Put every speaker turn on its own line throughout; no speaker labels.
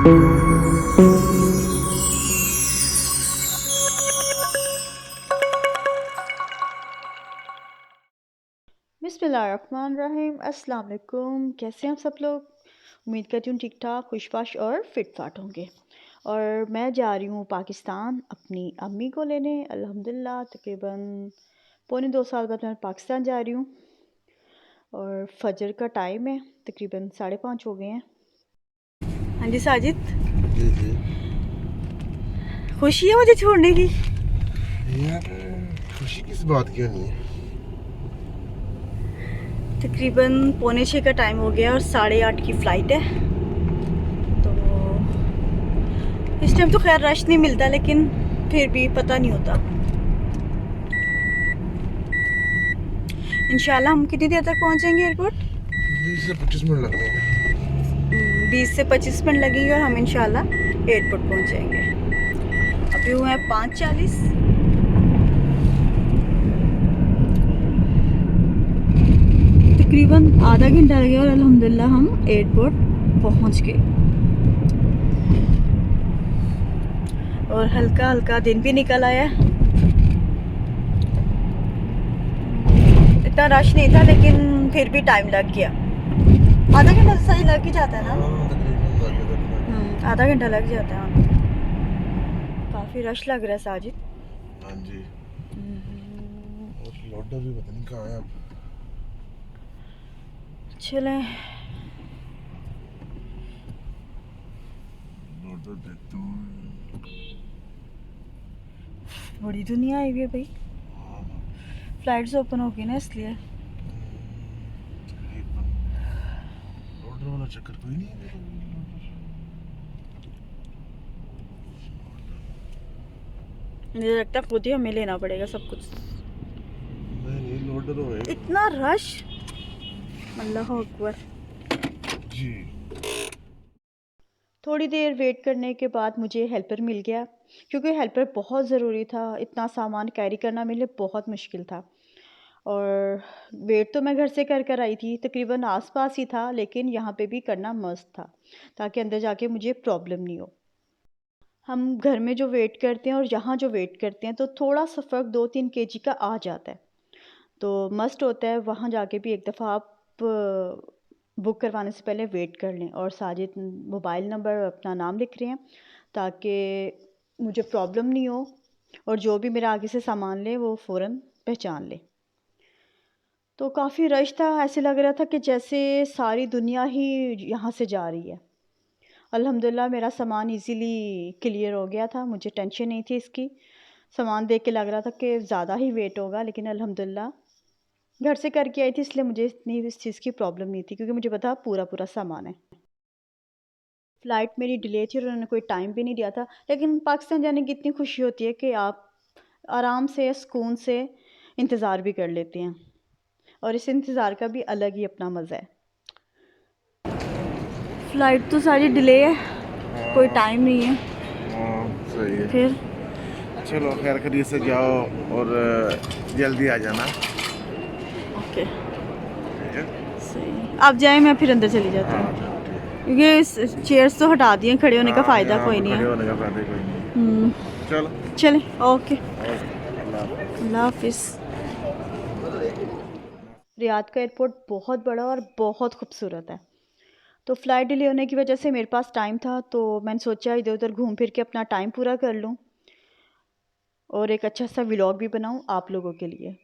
बिस्मिल्लाहिर्रहमानिर्रहीम। अस्सलाम वालेकुम। कैसे हैं आप सब लोग? उम्मीद करती हूँ ठीक ठाक खुशबाश और फिट फाट होंगे। और मैं जा रही हूँ पाकिस्तान अपनी अम्मी को लेने। अल्हम्दुलिल्लाह तकरीबन पौने 2 साल बाद मैं पाकिस्तान जा रही हूँ। और फजर का टाइम है, तकरीबन 5:30 हो गए हैं। हाँ जी साजिद,
जी जी।
खुशी है मुझे छोड़ने की?
यार खुशी किस बात की होनी है?
तकरीबन पौने 6 का टाइम हो गया और 8:30 की फ़्लाइट है। तो इस टाइम तो खैर रश नहीं मिलता, लेकिन फिर भी पता नहीं होता। इंशाल्लाह हम कितनी देर तक पहुंचेंगे एयरपोर्ट?
20 से 25 मिनट लगने हैं।
20 से 25 मिनट लगेंगे और हम इंशाल्लाह एयरपोर्ट पहुंच जाएंगे। अभी हुए हैं 5:40। तकरीबन आधा घंटा लगेगा और अल्हम्दुलिल्लाह हम एयरपोर्ट पहुंच गए। और हल्का हल्का दिन भी निकल आया। इतना रश नहीं था, लेकिन फिर भी टाइम लग गया। आधा घंटा सही लग ही जाता है ना? आधा घंटा लग जाता है। काफ़ी रश लग रहा है साजिद।
हाँ जी। और लोडर भी पता नहीं कहाँ है अब।
चलें।
लोडर देखता हूँ।
बड़ी दुनिया आई हुई है भाई। फ्लाइट्स ओपन हो गई ना, इसलिए।
लोडर वाला चक्कर कोई नहीं है।
मुझे लगता है खुद ही हमें लेना पड़ेगा सब कुछ।
नहीं लोडर होएगा।
इतना रश, अल्लाह अकबर।
जी।
थोड़ी देर वेट करने के बाद मुझे हेल्पर मिल गया, क्योंकि हेल्पर बहुत ज़रूरी था। इतना सामान कैरी करना मेरे लिए बहुत मुश्किल था। और वेट तो मैं घर से कर कर आई थी, तकरीबन आसपास ही था, लेकिन यहाँ पे भी करना मस्त था, ताकि अंदर जाके मुझे प्रॉब्लम नहीं हो। हम घर में जो वेट करते हैं और यहाँ जो वेट करते हैं, तो थोड़ा सा फ़र्क 2-3 केजी का आ जाता है। तो मस्ट होता है वहाँ जाके भी एक दफ़ा आप बुक करवाने से पहले वेट कर लें। और साजिद मोबाइल नंबर अपना नाम लिख रहे हैं, ताकि मुझे प्रॉब्लम नहीं हो और जो भी मेरा आगे से सामान ले वो फ़ौरन पहचान ले। तो काफ़ी रश था, ऐसे लग रहा था कि जैसे सारी दुनिया ही यहाँ से जा रही है। अल्हम्दुलिल्लाह मेरा सामान इजीली क्लियर हो गया था, मुझे टेंशन नहीं थी इसकी। सामान देख के लग रहा था कि ज़्यादा ही वेट होगा, लेकिन अल्हम्दुलिल्लाह घर से करके आई थी, इसलिए मुझे इतनी इस चीज़ की प्रॉब्लम नहीं थी, क्योंकि मुझे पता पूरा पूरा सामान है। फ़्लाइट मेरी डिले थी और उन्होंने कोई टाइम भी नहीं दिया था, लेकिन पाकिस्तान जाने की इतनी खुशी होती है कि आप आराम से सुकून से इंतज़ार भी कर लेते हैं। और इस इंतज़ार का भी अलग ही अपना मज़ा है। फ़्लाइट तो सारी डिले है, कोई टाइम नहीं है।
सही है।
फिर
चलो खैर खरीद से जाओ और जल्दी आ जाना।
ओके,
ठीक है।
सही। आप जाएं, मैं फिर अंदर चली जाती हूँ, क्योंकि चेयर्स तो हटा दिए, खड़े होने का फ़ायदा कोई नहीं है।
खड़े होने का फायदा कोई नहीं। चलो
चलें, ओके,
अल्लाह
अल्लाह हाफिज़। रियाद का एयरपोर्ट बहुत बड़ा और बहुत खूबसूरत है। तो फ़्लाइट डिले होने की वजह से मेरे पास टाइम था, तो मैंने सोचा इधर उधर घूम फिर के अपना टाइम पूरा कर लूँ और एक अच्छा सा व्लॉग भी बनाऊँ आप लोगों के लिए।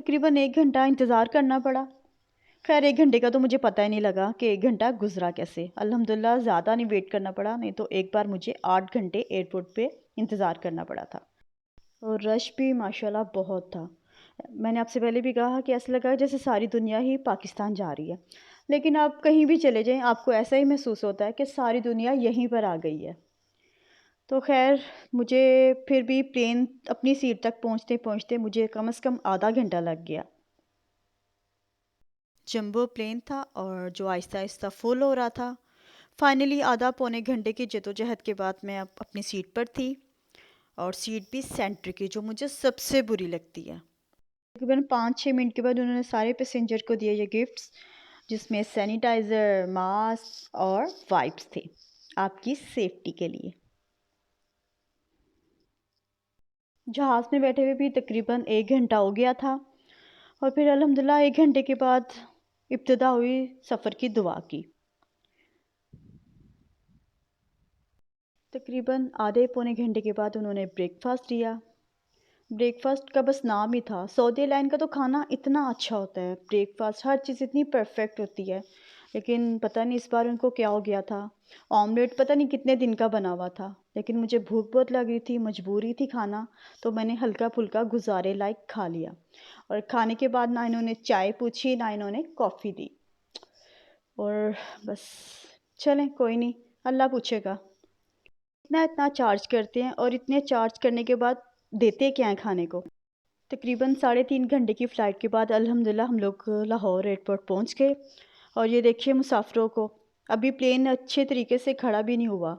तकरीबन 1 घंटा इंतज़ार करना पड़ा। खैर 1 घंटे का तो मुझे पता ही नहीं लगा कि 1 घंटा गुज़रा कैसे। अल्हम्दुलिल्लाह ज़्यादा नहीं वेट करना पड़ा, नहीं तो एक बार मुझे 8 घंटे एयरपोर्ट पे इंतज़ार करना पड़ा था। और रश भी माशाल्लाह बहुत था। मैंने आपसे पहले भी कहा कि ऐसा लगा जैसे सारी दुनिया ही पाकिस्तान जा रही है। लेकिन आप कहीं भी चले जाएँ, आपको ऐसा ही महसूस होता है कि सारी दुनिया यहीं पर आ गई है। तो ख़ैर मुझे फिर भी प्लेन अपनी सीट तक पहुँचते-पहुँचते मुझे कम से कम आधा घंटा लग गया। जंबो प्लेन था और जो आहिस्ता-आहिस्ता फुल हो रहा था। फाइनली आधा पौने घंटे की जद्दोजहद के बाद मैं अब अपनी सीट पर थी और सीट भी सेंटर की, जो मुझे सबसे बुरी लगती है। तकरीबन 5-6 मिनट के बाद उन्होंने सारे पैसेंजर को दिए ये गिफ्ट्स, जिसमें सैनिटाइज़र, मास्क और वाइप्स थे, आपकी सेफ्टी के लिए। जहाज़ में बैठे हुए भी तकरीबन 1 घंटा हो गया था और फिर अल्हम्दुलिल्लाह 1 घंटे के बाद इब्तिदा हुई सफ़र की दुआ की। तकरीबन आधे पौने घंटे के बाद उन्होंने ब्रेकफ़ास्ट दिया। ब्रेकफ़ास्ट का बस नाम ही था। सऊदी एयरलाइन का तो खाना इतना अच्छा होता है, ब्रेकफ़ास्ट हर चीज़ इतनी परफ़ेक्ट होती है। लेकिन पता नहीं इस बार उनको क्या हो गया था। ऑमलेट पता नहीं कितने दिन का बना हुआ था, लेकिन मुझे भूख बहुत लग रही थी, मजबूरी थी खाना, तो मैंने हल्का-फुल्का गुज़ारे लायक खा लिया। और खाने के बाद ना इन्होंने चाय पूछी, ना इन्होंने कॉफ़ी दी। और बस चलें कोई नहीं, अल्लाह पूछेगा। इतना-इतना चार्ज करते हैं और इतने चार्ज करने के बाद देते क्या हैं खाने को? तकरीबन साढ़े 3 घंटे की फ़्लाइट के बाद अल्हम्दुलिल्लाह हम लोग लाहौर एयरपोर्ट पहुंच गए। और ये देखिए मुसाफ़िरों को, अभी प्लेन अच्छे तरीके से खड़ा भी नहीं हुआ,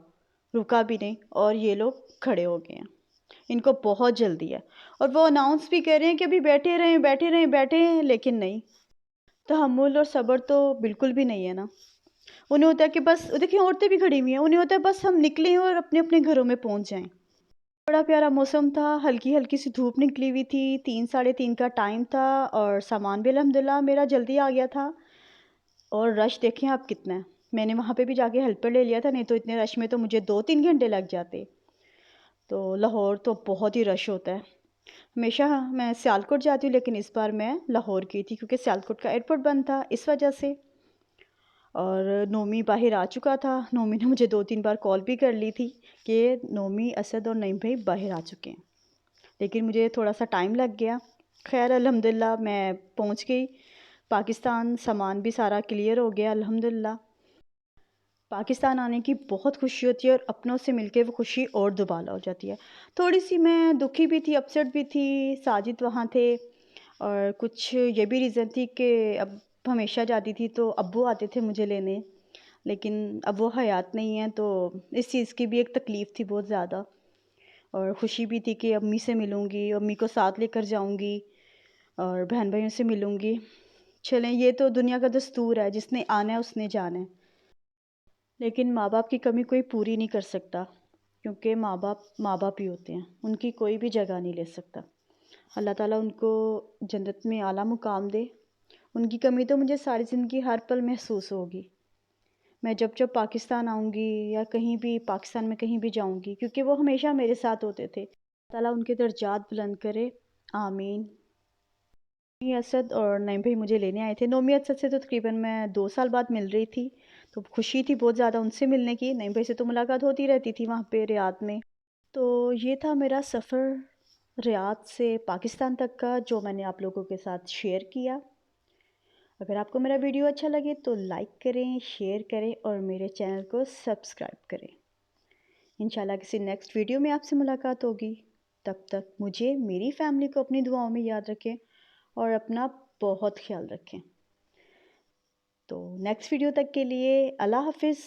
रुका भी नहीं और ये लोग खड़े हो गए हैं। इनको बहुत जल्दी है और वो अनाउंस भी कर रहे हैं कि अभी बैठे रहें, बैठे रहें, बैठे हैं, लेकिन नहीं। तहम्मुल और सब्र तो बिल्कुल भी नहीं है ना। उन्हें होता है कि बस देखिए औरतें भी खड़ी हुई हैं, उन्हें होता है बस हम निकलें और अपने-अपने घरों में पहुँच जाएँ। बड़ा प्यारा मौसम था, हल्की-हल्की सी धूप निकली हुई थी, 3 साढ़े 3 का टाइम था और सामान भी अल्हम्दुलिल्लाह मेरा जल्दी आ गया था। और रश देखें आप कितना है। मैंने वहाँ पे भी जाके हेल्पर ले लिया था, नहीं तो इतने रश में तो मुझे 2-3 घंटे लग जाते। तो लाहौर तो बहुत ही रश होता है। हमेशा मैं सियालकोट जाती हूँ, लेकिन इस बार मैं लाहौर गई थी क्योंकि सियालकोट का एयरपोर्ट बंद था, इस वजह से। और नोमी बाहर आ चुका था। नोमी ने मुझे 2-3 बार कॉल भी कर ली थी कि नोमी, असद और नईम भाई बाहर आ चुके हैं। लेकिन मुझे थोड़ा-सा टाइम लग गया। ख़ैर अल्हम्दुलिल्लाह मैं पहुँच गई पाकिस्तान, सामान भी सारा क्लियर हो गया अल्हम्दुलिल्लाह। पाकिस्तान आने की बहुत खुशी होती है और अपनों से मिलके वो खुशी और दुबाला हो जाती है। थोड़ी-सी मैं दुखी भी थी, अपसेट भी थी, साजिद वहाँ थे और कुछ ये भी रीज़न थी कि अब हमेशा जाती थी तो अब्बू आते थे मुझे लेने, लेकिन अब वो हयात नहीं है, तो इस चीज़ की भी एक तकलीफ़ थी बहुत ज़्यादा। और खुशी भी थी कि अम्मी से मिलूँगी, अम्मी को साथ लेकर जाऊँगी और बहन-भाइयों से मिलूँगी। चलें, ये तो दुनिया का दस्तूर है, जिसने आना है उसने जाना है। लेकिन माँ-बाप की कमी कोई पूरी नहीं कर सकता, क्योंकि माँ-बाप माँ-बाप ही होते हैं, उनकी कोई भी जगह नहीं ले सकता। अल्लाह ताला उनको जन्नत में आला मुकाम दे। उनकी कमी तो मुझे सारी ज़िंदगी हर पल महसूस होगी। मैं जब-जब पाकिस्तान आऊँगी या कहीं भी पाकिस्तान में कहीं भी जाऊँगी, क्योंकि वो हमेशा मेरे साथ होते थे। ताला उनके दर्जात बुलंद करे, आमीन। नोमी असद और नईम भाई मुझे लेने आए थे। नोमी असद से तो तकरीबन मैं 2 साल बाद मिल रही थी, तो खुशी थी बहुत ज़्यादा उनसे मिलने की। नईम भाई से तो मुलाकात होती रहती थी वहाँ पे रियाद में। तो ये था मेरा सफ़र रियाद से पाकिस्तान तक का, जो मैंने आप लोगों के साथ शेयर किया। अगर आपको मेरा वीडियो अच्छा लगे तो लाइक करें, शेयर करें और मेरे चैनल को सब्सक्राइब करें। इंशाल्लाह किसी नेक्स्ट वीडियो में आपसे मुलाकात होगी। तब तक मुझे, मेरी फ़ैमिली को अपनी दुआओं में याद रखें और अपना बहुत ख़्याल रखें। तो नेक्स्ट वीडियो तक के लिए अल्लाह हाफ़िज़।